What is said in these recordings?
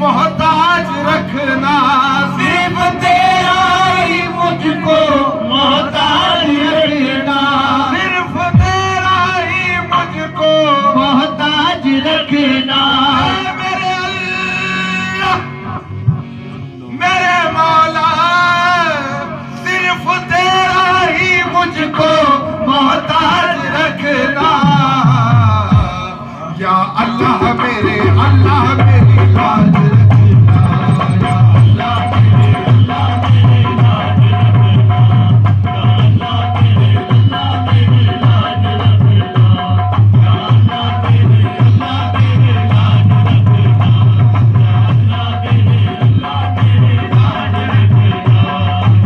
मोहताज रखना, सिर्फ तेरा ही मुझको मोहताज रखना, सिर्फ तेरा ही मुझको मोहताज रखना। मेरे अल्लाह मेरे मौला, सिर्फ तेरा ही मुझको मोहताज रखना। या अल्लाह मेरे अल्लाह मेरी लाज रखना, या अल्लाह मेरे अल्लाह मेरी लाज रखना, या अल्लाह मेरे अल्लाह मेरी लाज रखना, या अल्लाह मेरे अल्लाह मेरी लाज रखना, या अल्लाह मेरे अल्लाह मेरी लाज रखना,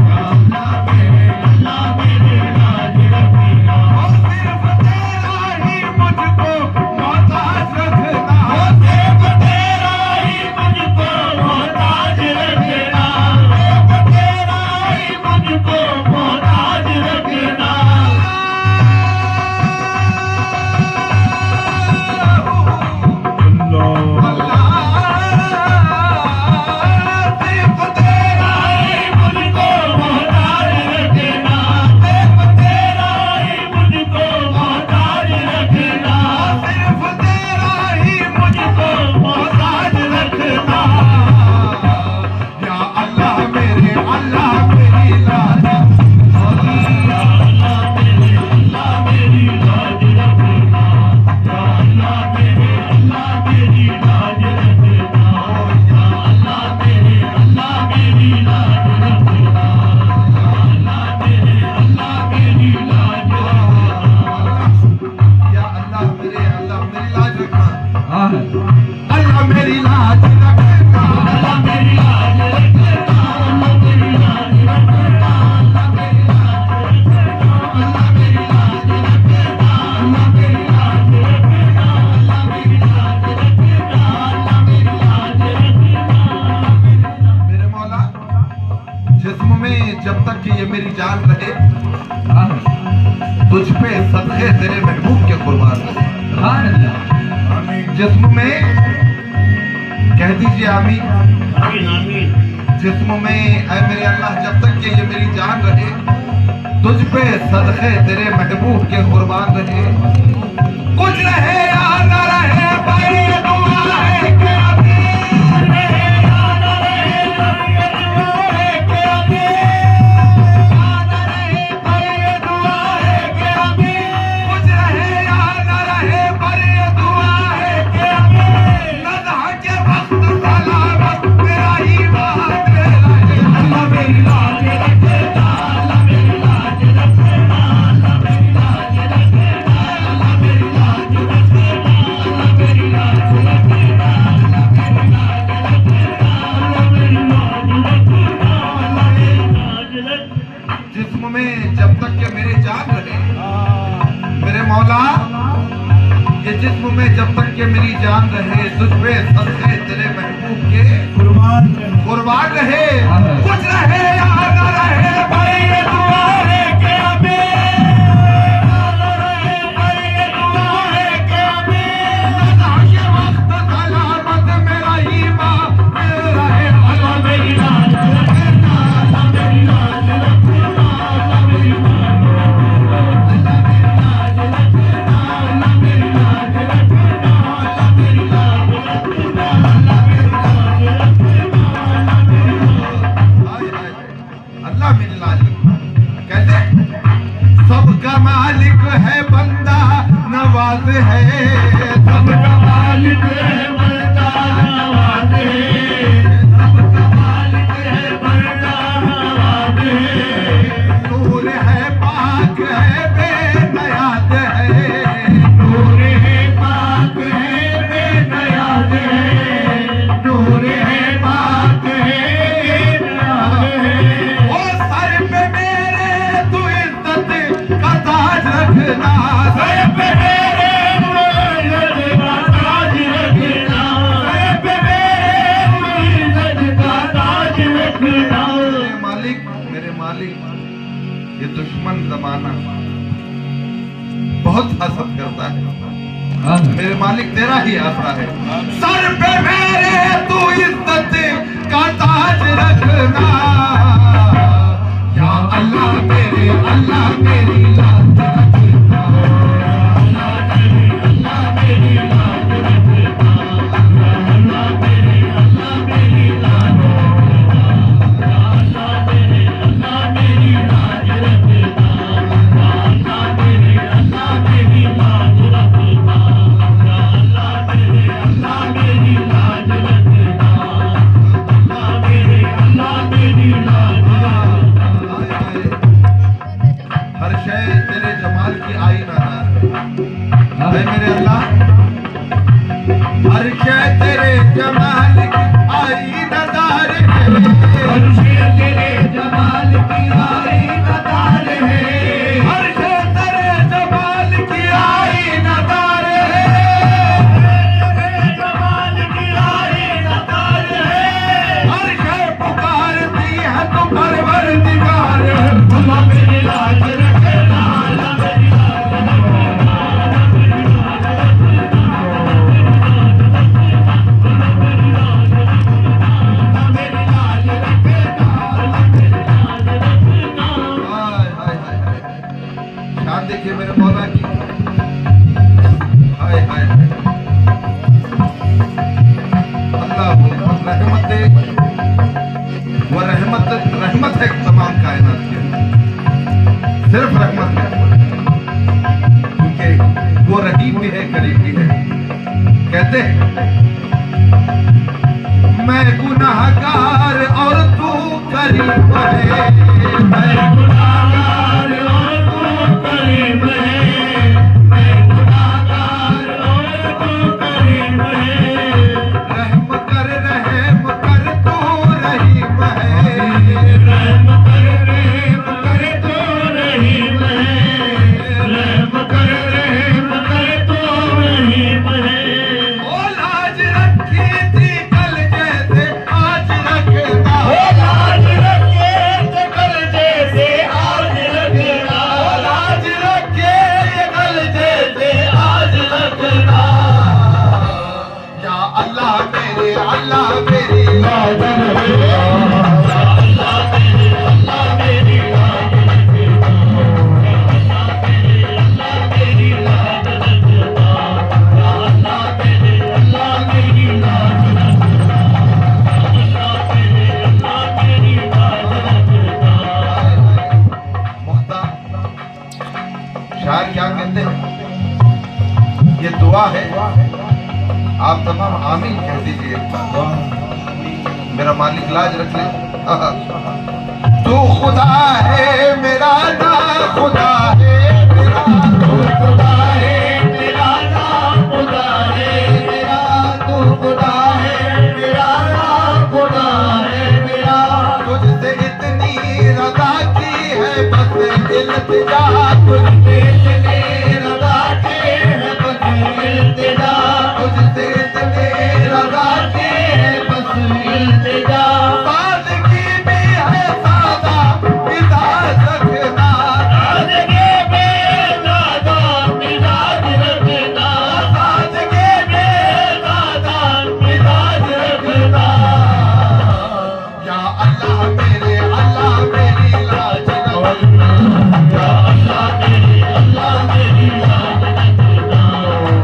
या अल्लाह मेरे अल्लाह मेरी लाज रखना। और सिर्फ तेरा ही मुझको मोहताज रखना, सिर्फ तेरा ही मुझको मोहताज रखना, सिर्फ तेरा ही मुझको मोहताज रखना। सिर्फ तेरा ही मुझको मोहताज रखना, सिर्फ तेरा ही मुझको मोहताज रखना, सिर्फ तेरा ही मुझको मोहताज रखना। या अल्लाह मेरे अल्लाह मेरी लाज, या अल्लाह मेरे अल्लाह मेरी लाज रखना, या अल्लाह मेरे अल्लाह मेरी लाज रखना, या अल्लाह मेरे अल्लाह मेरी लाज रखना, या अल्लाह मेरे अल्लाह मेरी लाज रखना। या अल्लाह मेरे अल्लाह मेरी लाज रखना, हाँ अल्लाह मेरी लाज रखना, अल्लाह मेरी लाज रखना, अल्लाह मेरी लाज रखना, अल्लाह मेरी लाज रखना, अल्लाह मेरी लाज रखना, अल्लाह मेरी लाज रखना, अल्लाह मेरी लाज रखना, अल्लाह मेरी लाज रखना। मेरे मौला जिस्म में जब तक कि ये मेरी जान रहे, तुझ पे सदक़े तेरे महबूब के कुर्बान रहे। जिस्म में कह दीजिए आमीन। जिस्म में ऐ मेरे अल्लाह जब तक कि ये मेरी जान रहे, तुझ पे सदक़े तेरे महबूब के कुर्बान रहे। कुछ रहे या न रहे भाई ये दुआ है कि अमीन रहे या न रहे भाई ये दुआ है कि अमीन, या न रहे भाई ये दुआ है कि अमीन। कुछ रहे या न रहे भाई ये दुआ है कि अमीन। नज़ह के वक्त सलामत मेरा ईमान रहे। अल्लाह मेरी लाज रखना, अल्लाह मेरी लाज रखना, अल्लाह मेरी लाज रखना, अल्लाह मेरी लाज रखना, अल्लाह मेरी लाज रखना, अल्लाह मेरी लाज रखना, अल्लाह मेरी लाज रखना, अल्लाह मेरी लाज रखना। जिस्म में जब तक के मेरे जान रहे, मेरे मौला ये जिस्म में जब तक के मेरी जान रहे, तुझ पे सदक़े तेरे महबूब के कुर्बान रहे। कुछ रहे या न रहे भाई ये दुआ है कि अमीन, या न रहे भाई ये दुआ है कि अमीन। नज़ह के वक्त सलामत मेरा ईमान रहे। अल्लाह मेरी लाज रखना, अल्लाह मेरी लाज रखना, अल्लाह मेरी लाज रखना, अल्लाह मेरी लाज रखना, अल्लाह मेरी लाज रखना, अल्लाह मेरी लाज रखना, अल्लाह मेरी लाज रखना, अल्लाह मेरी लाज। हाय हाय अल्लाह मेरी लाज रखना। कैसे? सबका मालिक है बंदा नवाज है, सबका मालिक है बंदा नवाज है, सबका मालिक है बंदा नवाज है, नूर है पाक है बेनियाज है, नूर है पाक है बेनियाज है, नूर है पाक है बेनियाज है। ओ सर पे मेरे तू इज्जत का ताज रखना, सर पे मेरे तू इज्जत का ताज रखना, सर पे मेरे तू इज्जत का ताज रखना। मेरे मालिक ये दुश्मन जमाना बहुत हसद करता है, मेरे मालिक तेरा ही आसरा है। सर पे मेरे तू इज्जत अल्लाह मेरी लाज रखना, हर शय तेरे जमाल की आई नज़र है मेरे अल्लाह, हर शय तेरे जमाल की आई नज़र है, हर शय तेरे जमाल की आई नज़र है, हर शय तेरे जमाल की आई नज़र है, जमाल की आई नज़र है, हर शय पुकारती है तो परवरदिगार है, अल्लाह मेरी लाज रखना, अल्लाह मेरी हाय हाय हाय हाय, शान देखिए मेरे मौला की, हाय हाय हाय, अल्लाह वो रहमत दे, वो रहमत रहमत है तमाम कायनात के, सिर्फ रहमत है, क्योंकि वो रहीम भी है करीम भी है। कहते हैं मैं गुनाहगार और तू करीम है, मैं गुनाहगार और तू करीम है, मैं गुनाहगार और तू करीम है, रहम कर तू रहीम है, रहम कर तू रहीम है, रहम कर तू रहीम है, ओ लाज रखी थी कल जैसे आज रखना, ओ लाज रखे थे कल जैसे आज रखना, ओ लाज रखे कल जैसे आज रखना, या अल्लाह मेरी लाज रखना, अल्लाह मेरी लाज रखना, अल्लाह मेरी लाज रखना, अल्लाह मेरी लाज रखना, अल्लाह मेरी लाज रखना। मुख्तार शायर क्या कहते हैं, ये दुआ है, आप तमाम आमीन कह दीजिए एक बार, मेरा मालिक लाज रख ले। तू खुदा है मेरा ना खुदा है,